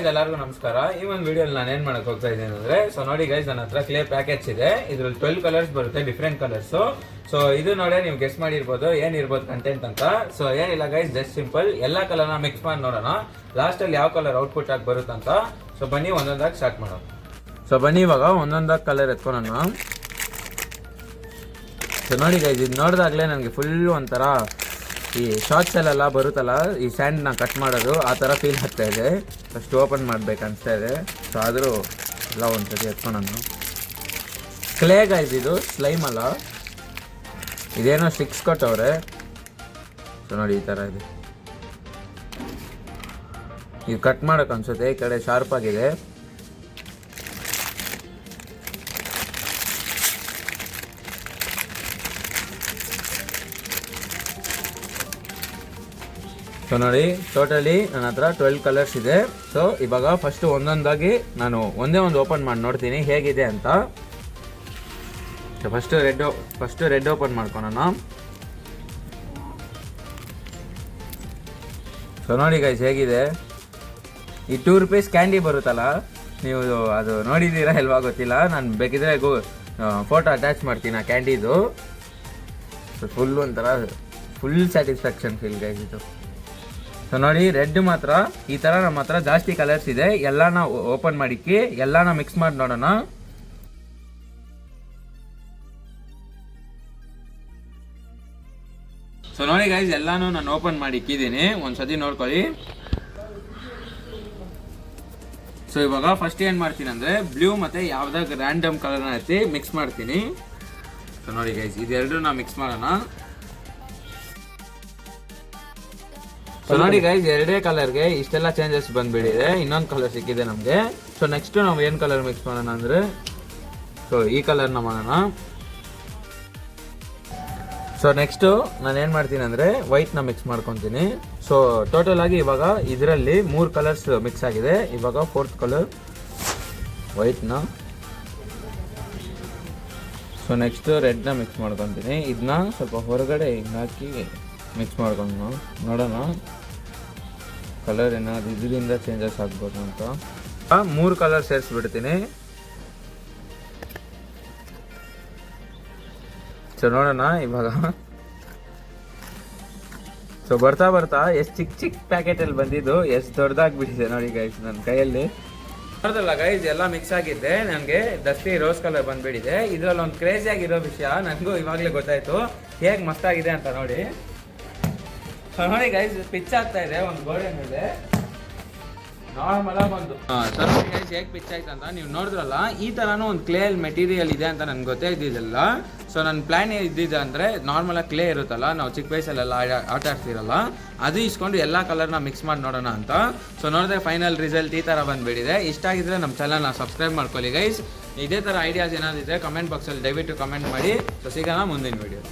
ಎಲ್ಲರಿಗೂ ನಮಸ್ಕಾರ. ಈ ಒಂದು ವಿಡಿಯೋಲಿ ನಾನು ಏನು ಮಾಡಕ್ಕೆ ಹೋಗ್ತಾ ಇದ್ದೀನಿ ಅಂದರೆ, ಸೊ ನೋಡಿ ಗೈಸ್, ನನ್ನ ಹತ್ರ ಕ್ಲೇ ಪ್ಯಾಕೆಟ್ಸ್ ಇದೆ. ಇದ್ರಲ್ಲಿ 12 ಕಲರ್ಸ್ ಬರುತ್ತೆ, ಡಿಫ್ರೆಂಟ್ ಕಲರ್ಸು. ಸೊ ಇದು ನೋಡಿ ನೀವು ಗೆಸ್ ಮಾಡಿರ್ಬೋದು ಏನಿರ್ಬೋದು ಕಂಟೆಂಟ್ ಅಂತ. ಸೊ ಏನಿಲ್ಲ ಗೈಸ್, ಜಸ್ಟ್ ಸಿಂಪಲ್ ಎಲ್ಲ ಕಲರ್ನ ಮಿಕ್ಸ್ ಮಾಡಿ ನೋಡೋಣ, ಲಾಸ್ಟಲ್ಲಿ ಯಾವ ಕಲರ್ ಔಟ್ಪುಟ್ ಆಗಿ ಬರುತ್ತಂತ. ಸೊ ಬನ್ನಿ ಒಂದೊಂದಾಗಿ ಸ್ಟಾರ್ಟ್ ಮಾಡೋಣ. ಸೊ ಬನ್ನಿ ಇವಾಗ ಒಂದೊಂದಾಗಿ ಕಲರ್ ಎತ್ಕೊಳ್ಳೋಣ. ಸೊ ನೋಡಿ ಗೈಸ್, ಇದು ನೋಡಿದಾಗಲೇ ನನಗೆ ಫುಲ್ ಒಂಥರ ಈ ಶಾರ್ಟ್ಸಲ್ಲೆಲ್ಲ ಬರುತ್ತಲ್ಲ, ಈ ಸ್ಯಾಂಡ್ನ ಕಟ್ ಮಾಡೋದು ಆ ಥರ ಫೀಲ್ ಆಗ್ತಾ ಇದೆ. ಫಸ್ಟ್ ಓಪನ್ ಮಾಡ್ಬೇಕು ಅನಿಸ್ತಾ ಇದೆ. ಸೊ ಆದರೂ ಎಲ್ಲ ಒಂದ್ಸತಿ ಎತ್ಕೊಂಡು ಕ್ಲೇ ಗೈಸ್, ಇದು ಸ್ಲೈಮ್ ಅಲ್ಲ, ಇದೇನೋ ಸ್ಟಿಕ್ಸ್ ಕೊಟ್ಟವ್ರೆ. ಸೊ ನೋಡಿ ಈ ಥರ ಇದೆ. ಇದು ಕಟ್ ಮಾಡೋಕೆ ಅನ್ಸುತ್ತೆ, ಈ ಕಡೆ ಶಾರ್ಪ್ ಆಗಿದೆ. ಸೊ ನೋಡಿ, ಟೋಟಲಿ ನನ್ನ ಹತ್ರ 12 ಕಲರ್ಸ್ ಇದೆ. ಸೊ ಇವಾಗ ಫಸ್ಟ್ ಒಂದೊಂದಾಗಿ ನಾನು ಒಂದೇ ಒಂದು ಓಪನ್ ಮಾಡಿ ನೋಡ್ತೀನಿ ಹೇಗಿದೆ ಅಂತ. ಸೊ ಫಸ್ಟ್ ರೆಡ್ ಓಪನ್ ಮಾಡ್ಕೊಳೋಣ. ಸೊ ನೋಡಿ ಗೈಸ್ ಹೇಗಿದೆ. ಈ 2 ರೂಪೀಸ್ ಕ್ಯಾಂಡಿ ಬರುತ್ತಲ್ಲ, ನೀವು ಅದು ನೋಡಿದ್ದೀರಾ ಇಲ್ವಾ ಗೊತ್ತಿಲ್ಲ. ನಾನು ಬೇಕಿದ್ರೆ ಫೋಟೋ ಅಟ್ಯಾಚ್ ಮಾಡ್ತೀನಿ ಆ ಕ್ಯಾಂಡಿದು. So full satisfaction feel guys ಇದು. ಸೊ ನೋಡಿ, ರೆಡ್ ಮಾತ್ರ ಈ ಥರ ನಮ್ಮ ಹತ್ರ ಜಾಸ್ತಿ ಕಲರ್ಸ್ ಇದೆ. ಎಲ್ಲಾನ ಓಪನ್ ಮಾಡಿಕ್ಕಿ ಎಲ್ಲಾನ ಮಿಕ್ಸ್ ಮಾಡಿ ನೋಡೋಣ. ಸೊ ನೋಡಿ ಗೈಸ್, ಎಲ್ಲಾನು ನಾನು ಓಪನ್ ಮಾಡಿ ಇಕ್ಕಿದ್ದೀನಿ, ಒಂದ್ಸತಿ ನೋಡ್ಕೊಳ್ಳಿ. ಸೊ ಇವಾಗ ಫಸ್ಟ್ ಏನು ಮಾಡ್ತೀನಿ ಅಂದರೆ, ಬ್ಲೂ ಮತ್ತು ಯಾವ್ದಾಗ ರ್ಯಾಂಡಮ್ ಕಲರ್ನ ಎತ್ತಿ ಮಿಕ್ಸ್ ಮಾಡ್ತೀನಿ. ಸೊ ನೋಡಿ ಗೈಸ್, ಇದೆರಡು ನಾವು ಮಿಕ್ಸ್ ಮಾಡೋಣ. ಸೊ ನೋಡಿ ಗೈಸ್, ಎರಡೇ ಕಲರ್ಗೆ ಇಷ್ಟೆಲ್ಲ ಚೇಂಜಸ್ ಬಂದ್ಬಿಟ್ಟಿದೆ. ಇನ್ನೊಂದು ಕಲರ್ ಸಿಕ್ಕಿದೆ ನಮಗೆ. ಸೊ ನೆಕ್ಸ್ಟ್ ನಾವು ಏನು ಕಲರ್ ಮಿಕ್ಸ್ ಮಾಡೋಣ ಅಂದರೆ, ಸೊ ಈ ಕಲರ್ನ ಮಾಡೋಣ. ಸೊ ನೆಕ್ಸ್ಟು ನಾನು ಏನು ಮಾಡ್ತೀನಿ ಅಂದರೆ, ವೈಟ್ನ ಮಿಕ್ಸ್ ಮಾಡ್ಕೊತೀನಿ. ಸೊ ಟೋಟಲ್ ಆಗಿ ಇವಾಗ ಇದರಲ್ಲಿ 3 ಕಲರ್ಸ್ ಮಿಕ್ಸ್ ಆಗಿದೆ. ಇವಾಗ 4th ಕಲರ್ ವೈಟ್ನ. ಸೊ ನೆಕ್ಸ್ಟ್ ರೆಡ್ನ ಮಿಕ್ಸ್ ಮಾಡ್ಕೊತೀನಿ. ಇದನ್ನ ಸ್ವಲ್ಪ ಹೊರಗಡೆ ಹಿಂಗೆ ಹಾಕಿ ಮಿಕ್ಸ್ ಮಾಡ್ಕೊಂಡು ನೋಡೋಣ ಕಲರ್ ಏನಾದ್ರು ಇದರಿಂದ ಚೇಂಜಸ್ ಆಗ್ಬೋದು ಅಂತ. 3 ಕಲರ್ ಸೇರಿಸ್ಬಿಡ್ತೀನಿ. ಸೊ ನೋಡೋಣ ಇವಾಗ. ಸೊ ಬರ್ತಾ ಎಷ್ಟು ಚಿಕ್ಕ ಪ್ಯಾಕೆಟಲ್ಲಿ ಬಂದಿದ್ದು ಎಷ್ಟು ದೊಡ್ಡದಾಗ್ಬಿಟ್ಟಿದೆ ನೋಡಿ ಗೈಸ್ ನನ್ನ ಕೈಯಲ್ಲಿ. ನೋಡಿದ್ರಲ್ಲ ಗೈಸ್, ಎಲ್ಲ ಮಿಕ್ಸ್ ಆಗಿದ್ದೆ. ನನಗೆ ದಸ್ತಿ ರೋಸ್ ಕಲರ್ ಬಂದ್ಬಿಟ್ಟಿದೆ. ಇದರಲ್ಲಿ ಒಂದು ಕ್ರೇಜಿ ಆಗಿರೋ ವಿಷಯ ನನಗೂ ಇವಾಗಲೇ ಗೊತ್ತಾಯ್ತು, ಹೇಗೆ ಮಸ್ತಾಗಿದೆ ಅಂತ ನೋಡಿ. ನೋಡಿ ಗೈಸ್, ಪಿಚ್ ಆಗ್ತಾ ಇದೆ ಒಂದು ಗೋಡೆ ಮೇಲೆ ನಾರ್ಮಲ್ ಆಗಿ ಒಂದು. ಸರ್ ನೋಡಿ ಗೈಸ್, ಹೇಗೆ ಪಿಚ್ ಆಯ್ತು ಅಂತ ನೀವು ನೋಡಿದ್ರಲ್ಲ. ಈ ಥರನೂ ಒಂದು ಕ್ಲೇ ಮೆಟೀರಿಯಲ್ ಇದೆ ಅಂತ ನನಗೆ ಗೊತ್ತೇ ಇದ್ದಿದ್ದಲ್ಲ. ಸೊ ನನ್ನ ಪ್ಲ್ಯಾನ್ ಇದ್ದಿದ್ದು ಅಂದರೆ, ನಾರ್ಮಲಾಗಿ ಕ್ಲೇ ಇರುತ್ತಲ್ಲ, ನಾವು ಚಿಕ್ಕ ವಯಸ್ಸಲ್ಲೆಲ್ಲ ಆಟ ಆಡ್ತಿರಲ್ಲ, ಅದು ಇಸ್ಕೊಂಡು ಎಲ್ಲ ಕಲರ್ನ ಮಿಕ್ಸ್ ಮಾಡಿ ನೋಡೋಣ ಅಂತ. ಸೊ ನೋಡಿದ್ರೆ ಫೈನಲ್ ರಿಸಲ್ಟ್ ಈ ಥರ ಬಂದುಬಿಟ್ಟಿದೆ. ಇಷ್ಟ ಆಗಿದ್ರೆ ನಮ್ಮ ಚಾನಲ್ನ ಸಬ್ಸ್ಕ್ರೈಬ್ ಮಾಡ್ಕೊಳ್ಳಿ ಗೈಸ್. ಇದೇ ಥರ ಐಡಿಯಾಸ್ ಏನಾದಿದ್ರೆ ಕಮೆಂಟ್ ಬಾಕ್ಸಲ್ಲಿ ದಯವಿಟ್ಟು ಕಮೆಂಟ್ ಮಾಡಿ. ಸೊ ಸಿಗೋಣ ಮುಂದಿನ ವಿಡಿಯೋ.